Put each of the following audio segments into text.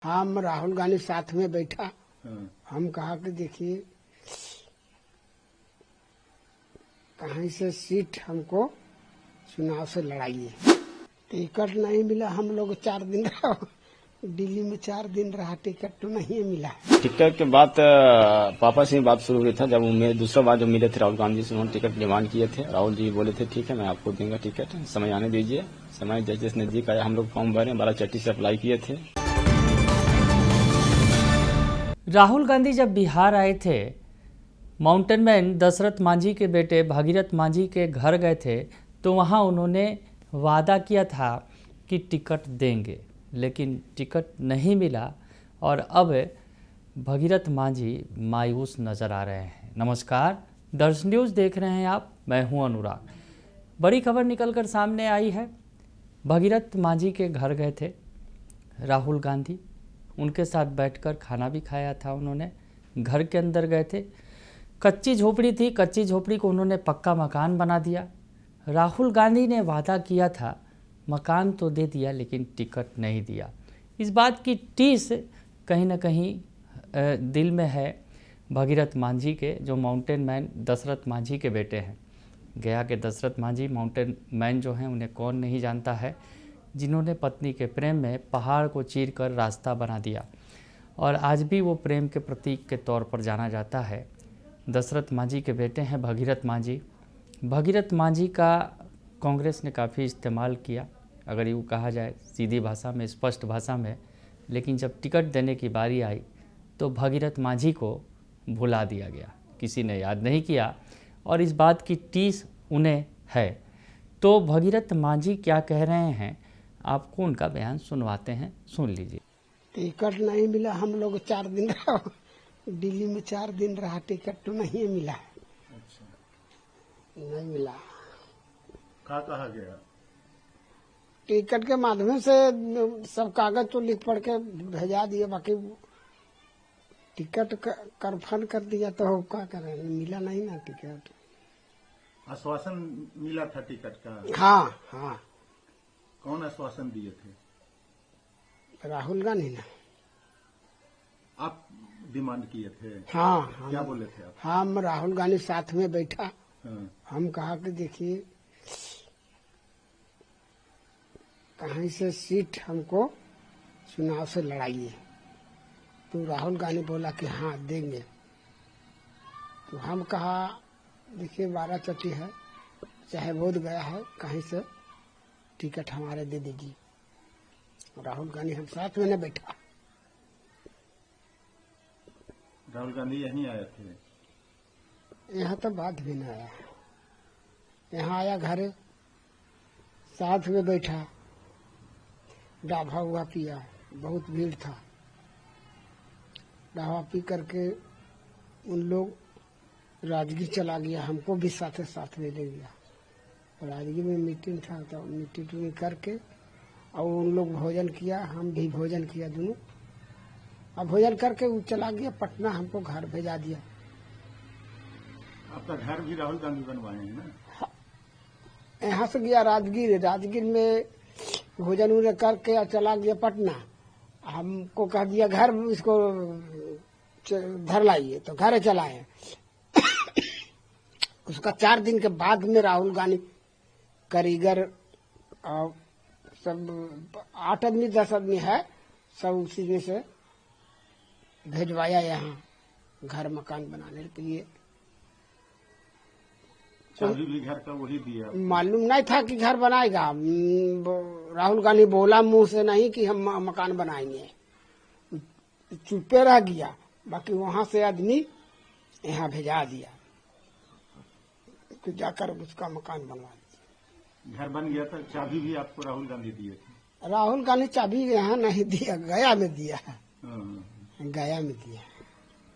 हम राहुल गांधी साथ में बैठा। हम कहा कि देखिए कहीं से सीट हमको चुनाव से लड़ाइए। टिकट नहीं मिला। हम लोग 4 दिन रहा दिल्ली में, 4 दिन रहा, टिकट तो नहीं मिला। टिकट के बाद पापा से बात शुरू हुई था। जब मैं दूसरा बार जब मिले थे राहुल गांधी से, उन्होंने टिकट डिमांड किए थे। राहुल जी बोले थे ठीक है मैं आपको दूंगा टिकट, समय आने दीजिए। समय जैसे जैसे नजदीक आया हम लोग फॉर्म भरे, 12 चिट्ठी से अप्लाई किए थे। राहुल गांधी जब बिहार आए थे, माउंटेन मैन दशरथ मांझी के बेटे भागीरथ मांझी के घर गए थे, तो वहां उन्होंने वादा किया था कि टिकट देंगे, लेकिन टिकट नहीं मिला और अब भागीरथ मांझी मायूस नज़र आ रहे हैं। नमस्कार, दर्शन न्यूज़ देख रहे हैं आप, मैं हूं अनुराग। बड़ी खबर निकलकर सामने आई है। भागीरथ मांझी के घर गए थे राहुल गांधी, उनके साथ बैठकर खाना भी खाया था उन्होंने। घर के अंदर गए थे, कच्ची झोपड़ी थी, कच्ची झोपड़ी को उन्होंने पक्का मकान बना दिया। राहुल गांधी ने वादा किया था, मकान तो दे दिया लेकिन टिकट नहीं दिया। इस बात की टीस कहीं ना कहीं दिल में है भागीरथ मांझी के, जो माउंटेन मैन दशरथ मांझी के बेटे हैं। गया के दशरथ मांझी माउंटेन मैन जो हैं, उन्हें कौन नहीं जानता है, जिन्होंने पत्नी के प्रेम में पहाड़ को चीरकर रास्ता बना दिया और आज भी वो प्रेम के प्रतीक के तौर पर जाना जाता है। दशरथ मांझी के बेटे हैं भागीरथ मांझी। भागीरथ मांझी का कांग्रेस ने काफ़ी इस्तेमाल किया, अगर यूँ कहा जाए सीधी भाषा में, स्पष्ट भाषा में, लेकिन जब टिकट देने की बारी आई तो भागीरथ मांझी को भुला दिया गया, किसी ने याद नहीं किया और इस बात की टीस उन्हें है। तो भागीरथ मांझी क्या कह रहे हैं, आपको उनका बयान सुनवाते हैं, सुन लीजिए। टिकट नहीं मिला। हम लोग 4 दिन रहा दिल्ली में, 4 दिन रहा, टिकट तो नहीं मिला। अच्छा, नहीं मिला। कहा गया? टिकट के माध्यम से सब कागज तो लिख पढ़ के भेजा दिए, बाकी टिकट करफन कर दिया तो क्या करें, मिला नहीं ना टिकट। आश्वासन मिला था टिकट का? हाँ हाँ। कौन आश्वासन दिए थे? राहुल गांधी ने। आप डिमांड किए थे? हाँ। क्या बोले थे आप? हम राहुल गांधी साथ में बैठा। हाँ। हम कहा कि देखिए कहीं से सीट हमको चुनाव से लड़ाइए। तो राहुल गांधी बोला कि हाँ देंगे। तो हम कहा देखिए 12 चिट्ठी है, चाहे बोध गया है, कहीं से टिकट हमारे दे दीजिए। राहुल गांधी हम साथ में न बैठा। राहुल गांधी यहीं आए थे? यहाँ तो बात भी न आया। यहाँ आया घरे, साथ में बैठा, डाभा हुआ पिया, बहुत भीड़ था। डाभा पी करके उन लोग राजगीर चला गया, हमको भी साथ में ले गया। राजगीर में मीटिंग था, तो मीटिंग करके और उन लोग भोजन किया, हम भी भोजन किया दोनों। अब भोजन करके वो चला गया पटना, हमको घर भेजा दिया। आपका घर भी राहुल गांधी बनवाए हैं ना? यहाँ से गया राजगीर में भोजन उजन करके और चला गया पटना। हमको कह दिया घर इसको धर लाइए, तो घर चलाए। उसका 4 दिन के बाद में राहुल गांधी कारीगर और सब 8 आदमी 10 आदमी है, सब उसी में से भेजवाया यहाँ घर मकान बनाने के लिए। चाबी भी घर का वही दिया? मालूम नहीं था कि घर बनाएगा। राहुल गांधी बोला मुंह से नहीं कि हम मकान बनाएंगे, चुपे रह गया। बाकी वहां से आदमी यहाँ भेजा दिया कि जाकर उसका मकान बनवा दिया। घर बन गया था। चाबी भी आपको राहुल गांधी दिए थे? राहुल गांधी चाबी यहाँ नहीं दिया, गया में दिया। हाँ। गया में दिया।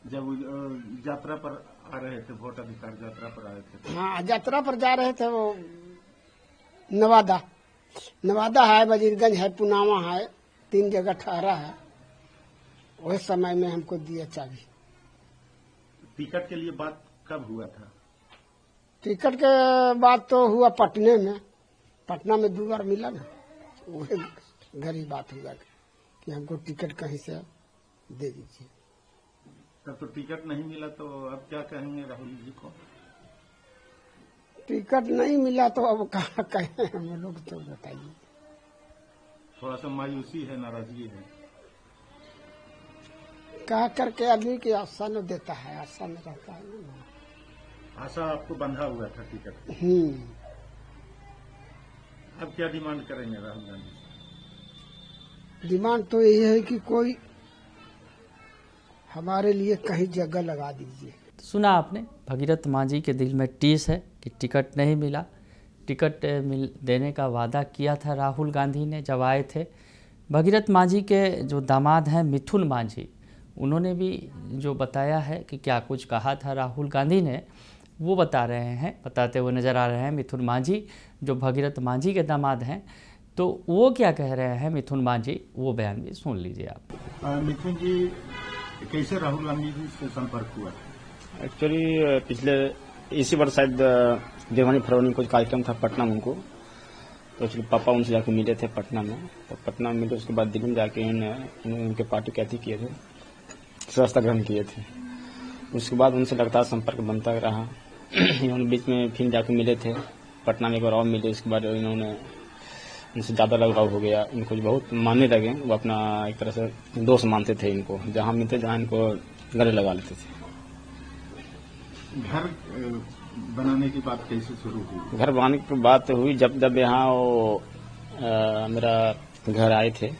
जब यात्रा पर आ रहे थे, वोट अधिकार यात्रा पर आए थे? हाँ, यात्रा पर जा रहे थे। वो नवादा है, वजीरगंज है, पुनावा है, 3 जगह ठहरा है। वही समय में हमको दिया चाबी। टिकट के लिए बात कब हुआ था? टिकट के बाद तो हुआ पटना में 2 बार मिला ना, वही गरीब बात हुआ कि हमको टिकट कहीं से दे दीजिए। तब तो टिकट नहीं मिला तो अब क्या कहेंगे राहुल जी को? टिकट नहीं मिला तो अब कहाँ कहें हम लोग, तो बताइए। थोड़ा सा मायूसी है, नाराजगी है। कह करके आदमी की आशा न देता है, आशा में रहता है ना। आशा आपको बंधा हुआ था टिकट। अब क्या डिमांड करेंगे राहुल गांधी से? डिमांड तो यही है कि कोई हमारे लिए कहीं जगह लगा दीजिए। सुना आपने, भगीरथ मांझी के दिल में टीस है कि टिकट नहीं मिला। टिकट देने का वादा किया था राहुल गांधी ने जब आए थे। भगीरथ मांझी के जो दामाद हैं मिथुन मांझी, उन्होंने भी जो बताया है कि क्या कुछ कहा था राहुल गांधी ने, वो बताते हुए नज़र आ रहे हैं मिथुन मांझी, जो भगीरथ मांझी के दामाद हैं। तो वो क्या कह रहे हैं मिथुन मांझी, वो बयान भी सुन लीजिए आप। मिथुन जी, कैसे राहुल गांधी जी से संपर्क हुआ? एक्चुअली पिछले इसी वर्ष शायद जनवरी फरवरी में कुछ कार्यक्रम था पटना में उनको, तो एक्चुअली पापा उनसे जाके मिले थे पटना में। तो पटना में मिले, उसके बाद दिल्ली में जाके उनके पार्टी कैथी किए थे, सदस्यता ग्रहण किए थे। उसके बाद उनसे लगातार संपर्क बनता रहा। इन्होंने बीच में फिर जाके मिले थे पटना में, एक बार और मिले। उसके बाद इन्होंने उनसे ज़्यादा लगाव हो गया, इनको बहुत मानने लगे। वो अपना एक तरह से दोस्त मानते थे इनको, जहाँ मिलते जहाँ इनको गले लगा लेते थे। घर बनाने की बात कैसे शुरू हुई? घर बनाने की बात हुई जब यहाँ वो मेरा घर आए थे,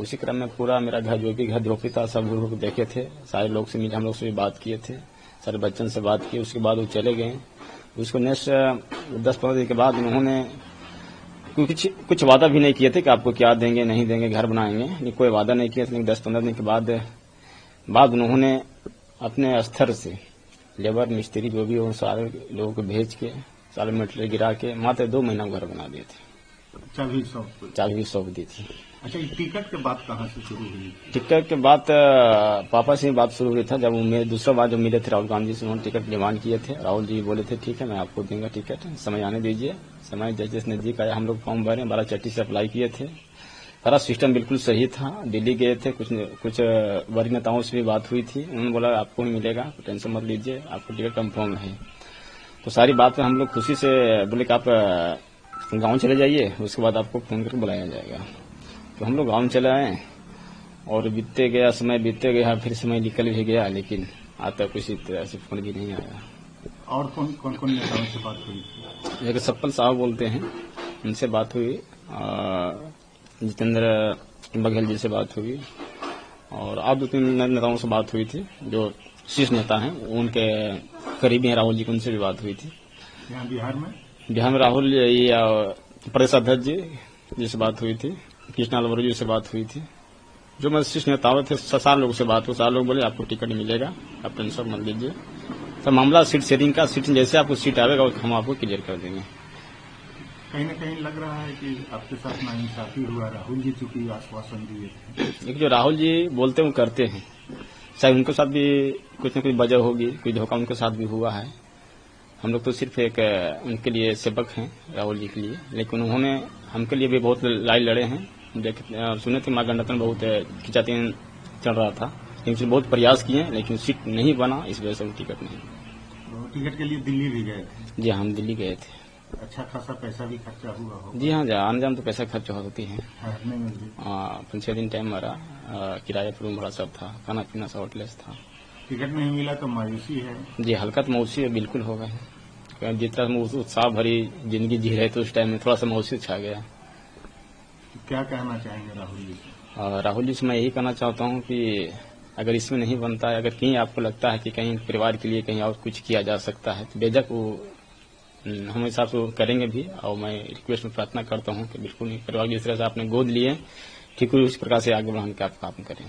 उसी क्रम में पूरा मेरा घर, जो भी घर झोपड़ी था, सब लोग देखे थे। सारे लोग से मिले, हम लोग से भी बात किए थे, सारे बच्चन से बात की। उसके बाद वो चले गए। उसको नेक्स्ट 10-15 दिन के बाद उन्होंने कुछ वादा भी नहीं किए थे कि आपको क्या देंगे नहीं देंगे, घर बनाएंगे, नहीं कोई वादा नहीं किया। 10-15 दिन के बाद उन्होंने अपने स्तर से लेबर मिस्त्री जो भी हो सारे लोगों को भेज के, सारे मटेरियल गिरा के मात्र 2 महीना घर बना दिए थे। चाबी सौंप दी थी। अच्छा, ये टिकट के बाद कहाँ से शुरू हुई? टिकट के बाद पापा से बात शुरू हुई था। जब मैं दूसरा बार जब मिले थे राहुल गांधी से, उन्होंने टिकट डिमांड किए थे। राहुल जी बोले थे ठीक है मैं आपको दूंगा टिकट, समय आने दीजिए। समय जैसे नजदीक आया, हम लोग फॉर्म भरे, 12 चिट्ठी से अप्लाई किए थे। सारा सिस्टम बिल्कुल सही था। दिल्ली गए थे, कुछ वरिष्ठ नेताओं से भी बात हुई थी। उन्होंने बोला आपको ही मिलेगा, टेंशन मत लीजिए, आपको टिकट कंफर्म है। तो सारी बात में हम लोग खुशी से बोले कि आप गाँव चले जाइए, उसके बाद आपको फोन करके बुलाया जाएगा। तो हम लोग गाँव चले आए और समय बीतते गया, फिर समय निकल भी गया, लेकिन आज तक किसी तरह से फोन भी नहीं आया। और कौन नेताओं से बात हुई थी? एक सप्पल साहब बोलते हैं, उनसे बात हुई, जितेंद्र बघेल जी से बात हुई, और आप 2-3 नेताओं से बात हुई थी जो शीर्ष नेता हैं, उनके करीबी हैं राहुल जी, उनसे भी बात हुई थी। यहाँ बिहार में राहुल प्रदेश अध्यक्ष जी से बात हुई थी, कृष्णा लाल जी से बात हुई थी। जो मैं शीर्ष नेताओं थे, 7 लोगों से बात हुई। 7 लोग बोले आपको टिकट मिलेगा, आप टेंशन मत लीजिए। तो मामला सीट शेयरिंग का, सीट जैसे आपको सीट आएगा हम आपको क्लियर कर देंगे। कहीं न कहीं लग रहा है कि आपके साथ नाइंसाफी हुआ। राहुल जी चूंकि आश्वासन दिए थे, एक जो राहुल जी बोलते हैं वो करते हैं, शायद उनके साथ भी कुछ न कुछ वजह होगी, कोई धोखा उनके साथ भी हुआ है। हम लोग तो सिर्फ एक उनके लिए सेवक हैं राहुल जी के लिए, लेकिन उन्होंने हमके लिए भी बहुत लड़ाई लड़े हैं। सुने थे माँ गंडतन बहुत खिंचातीन चल रहा था, लेकिन बहुत प्रयास किए, लेकिन सीट नहीं बना, इस वजह से टिकट नहीं। तो टिकट के लिए दिल्ली भी गए थे? जी हम दिल्ली गए थे। अच्छा खासा पैसा भी खर्चा हुआ हो? जी हाँ, आने जाने तो पैसा खर्च होती है। ठहरने में भी? 5-6 दिन टाइम मारा, किराया पर रूम भाड़ा सब था, खाना पीना सब होटलेस था। टिकट नहीं मिला तो मायूसी है? जी हल्का तो मायूसी बिल्कुल होगा। जिस तरह उत्साह भरी जिंदगी जी रहे थे उस टाइम में थोड़ा सा मायूसी छा गया। क्या कहना चाहेंगे राहुल जी से? राहुल जी से मैं यही कहना चाहता हूँ कि अगर इसमें नहीं बनता है, अगर कहीं आपको लगता है कि कहीं परिवार के लिए कहीं और कुछ किया जा सकता है, तो बेझक वो हम हिसाब से करेंगे भी। और मैं रिक्वेस्ट में प्रार्थना करता हूँ कि बिल्कुल नहीं, परिवार जिस तरह से आपने गोद लिए ठीक उस प्रकार से आगे बढ़ाने का आप काम करें।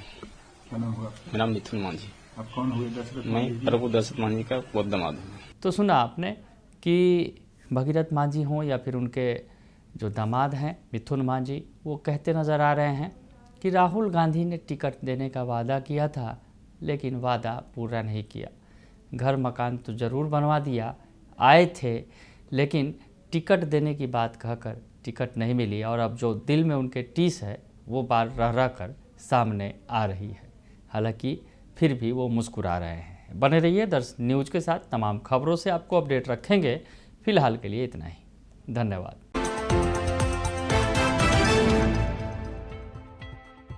क्या नाम हुआ? मेरा नाम मिथुन मांझी। आप कौन हुए? मैं प्रभु दशरथ मांझी का बहुत दामाद हूँ। तो सुना आपने कि भगीरथ मांझी हों या फिर उनके जो दामाद हैं मिथुन मांझी, वो कहते नज़र आ रहे हैं कि राहुल गांधी ने टिकट देने का वादा किया था, लेकिन वादा पूरा नहीं किया। घर मकान तो ज़रूर बनवा दिया, आए थे, लेकिन टिकट देने की बात कहकर टिकट नहीं मिली। और अब जो दिल में उनके टीस है वो बार रह कर सामने आ रही है। हालांकि फिर भी वो मुस्कुरा रहे हैं। बने रहिए दर्श न्यूज के साथ, तमाम खबरों से आपको अपडेट रखेंगे। फिलहाल के लिए इतना ही, धन्यवाद।